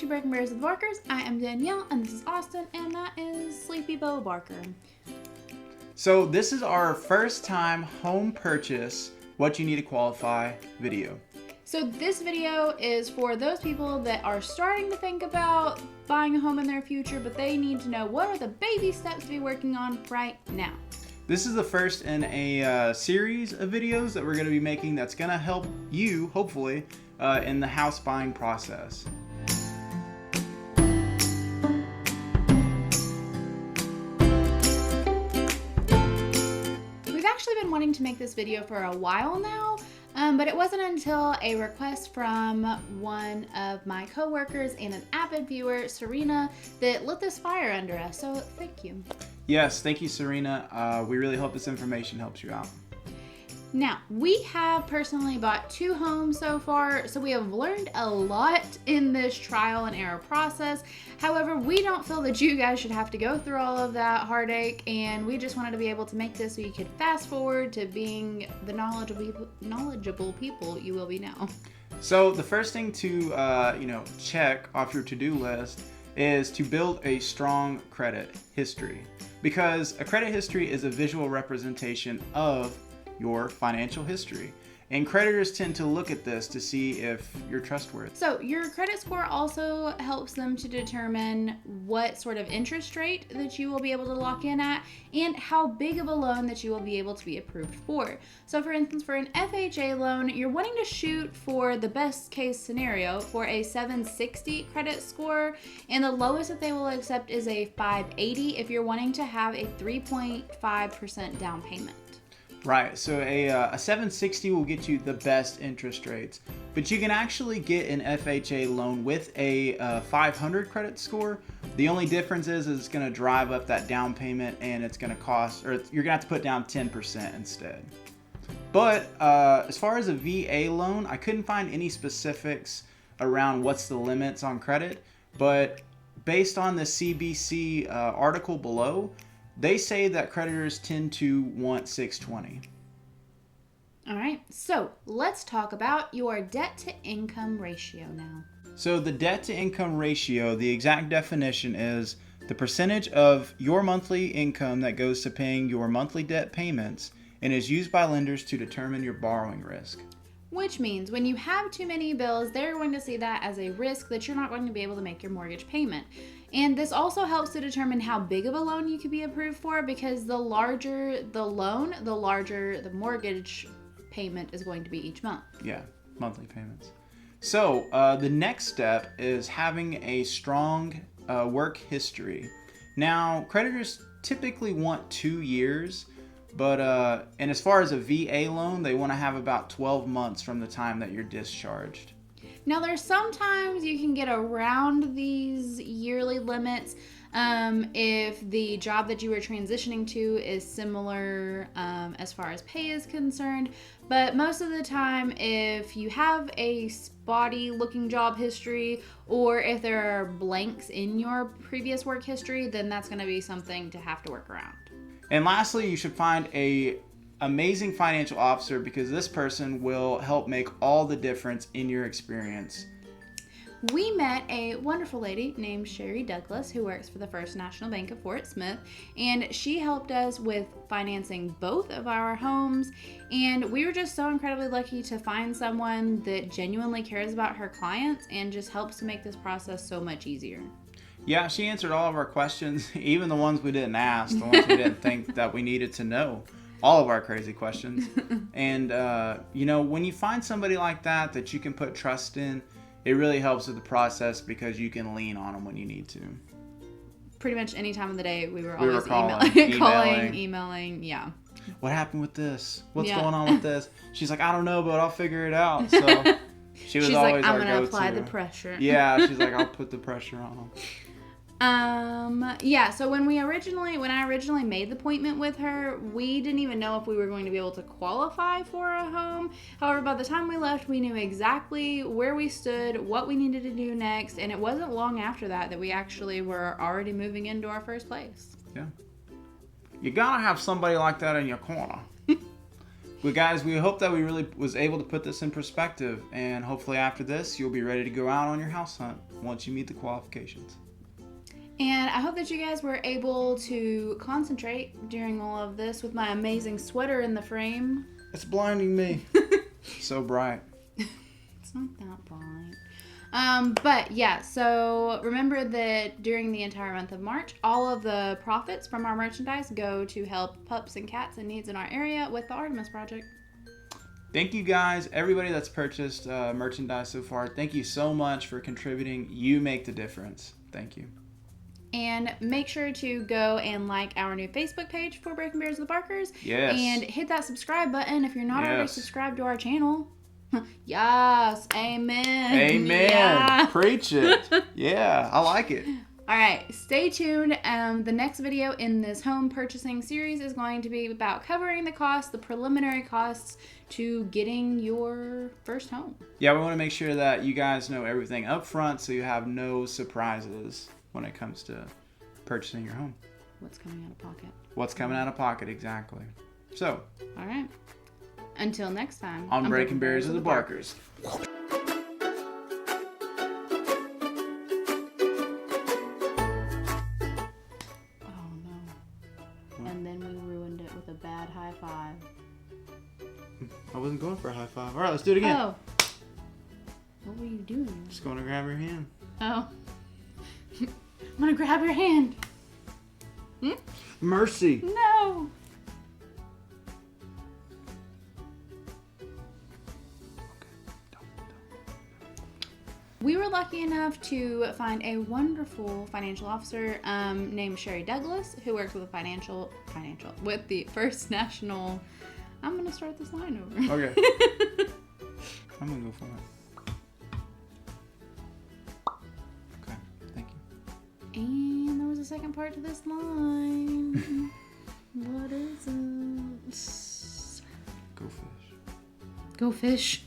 to Breaking Bears with Barkers. I am Danielle, and this is Austin, and that is Sleepy Beau Barker. So this is our first time home purchase, what you need to qualify video. So this video is for those people that are starting to think about buying a home in their future, but they need to know what are the baby steps to be working on right now. This is the first in a series of videos that we're going to be making that's going to help you, hopefully, in the house buying process. We've actually been wanting to make this video for a while now, but it wasn't until a request from one of my coworkers and an avid viewer, Serena, that lit this fire under us, so thank you. Yes, thank you, Serena. We really hope this information helps you out. Now, we have personally bought 2 homes so far, so we have learned a lot in this trial and error process. However, we don't feel that you guys should have to go through all of that heartache, and we just wanted to be able to make this so you could fast forward to being the knowledgeable people you will be now. So the first thing to check off your to-do list is to build a strong credit history, because a credit history is a visual representation of your financial history, and creditors tend to look at this to see if you're trustworthy. So your credit score also helps them to determine what sort of interest rate that you will be able to lock in at and how big of a loan that you will be able to be approved for. So for instance, for an FHA loan, you're wanting to shoot for the best case scenario for a 760 credit score, and the lowest that they will accept is a 580 if you're wanting to have a 3.5% down payment. Right, so a 760 will get you the best interest rates, but you can actually get an FHA loan with a 500 credit score. The only difference is it's going to drive up that down payment, and it's going to cost, or you're going to have to put down 10% instead. But as far as a VA loan, I couldn't find any specifics around what's the limits on credit, but based on the CBC article below, they say that creditors tend to want 620. All right, so let's talk about your debt to income ratio now. So the debt to income ratio, the exact definition is the percentage of your monthly income that goes to paying your monthly debt payments and is used by lenders to determine your borrowing risk. Which means when you have too many bills, they're going to see that as a risk that you're not going to be able to make your mortgage payment. And this also helps to determine how big of a loan you could be approved for, because the larger the loan, the larger the mortgage payment is going to be each month. Yeah, monthly payments. So the next step is having a strong work history. Now, creditors typically want 2 years, but and as far as a VA loan, they want to have about 12 months from the time that you're discharged. Now, there's sometimes you can get around these yearly limits if the job that you are transitioning to is similar as far as pay is concerned. But most of the time, if you have a spotty looking job history, or if there are blanks in your previous work history, then that's going to be something to have to work around. And lastly, you should find a amazing financial officer, because this person will help make all the difference in your experience. We met a wonderful lady named Sherry Douglas who works for the First National Bank of Fort Smith, and she helped us with financing both of our homes, and we were just so incredibly lucky to find someone that genuinely cares about her clients and just helps to make this process so much easier. Yeah, she answered all of our questions, even the ones we didn't ask, the ones we didn't think that we needed to know. All of our crazy questions. And, when you find somebody like that you can put trust in, it really helps with the process, because you can lean on them when you need to. Pretty much any time of the day, we were always emailing. Yeah. What happened with this? What's going on with this? She's like, I don't know, but I'll figure it out. So she's always like, I'm our going to go-to. apply the pressure. Yeah, she's like, I'll put the pressure on them. So when I originally made the appointment with her, we didn't even know if we were going to be able to qualify for a home. However, by the time we left, we knew exactly where we stood, what we needed to do next, and it wasn't long after that we actually were already moving into our first place. Yeah. You gotta have somebody like that in your corner. Well, guys, we hope that we really was able to put this in perspective, and hopefully after this, you'll be ready to go out on your house hunt. once you meet the qualifications. And I hope that you guys were able to concentrate during all of this with my amazing sweater in the frame. It's blinding me. So bright. It's not that bright. But yeah, so remember that during the entire month of March, all of the profits from our merchandise go to help pups and cats in needs in our area with the Artemis Project. Thank you guys, everybody that's purchased merchandise so far. Thank you so much for contributing. You make the difference. Thank you. And make sure to go and like our new Facebook page for Breaking Bears of the Barkers. Yes. And hit that subscribe button if you're not already Yes. subscribed to our channel. Yes. Amen. Amen. Yeah. Preach it. Yeah, I like it. All right. Stay tuned. The next video in this home purchasing series is going to be about covering the costs, the preliminary costs to getting your first home. Yeah, we want to make sure that you guys know everything up front so you have no surprises when it comes to purchasing your home. What's coming out of pocket? What's coming out of pocket, exactly. So, All right. Until next time. on Breaking Bears of the Barkers. Oh no. And then we ruined it with a bad high five. I wasn't going for a high five. All right, let's do it again. Oh. What were you doing? Just going to grab your hand. Oh. I'm gonna grab your hand. Mercy. No. We were lucky enough to find a wonderful financial officer named Sherry Douglas, who works with with the First National. I'm gonna start this line over. Okay. I'm gonna go for it. Okay, thank you. And there was a second part to this line. What is it? Go fish. Go fish.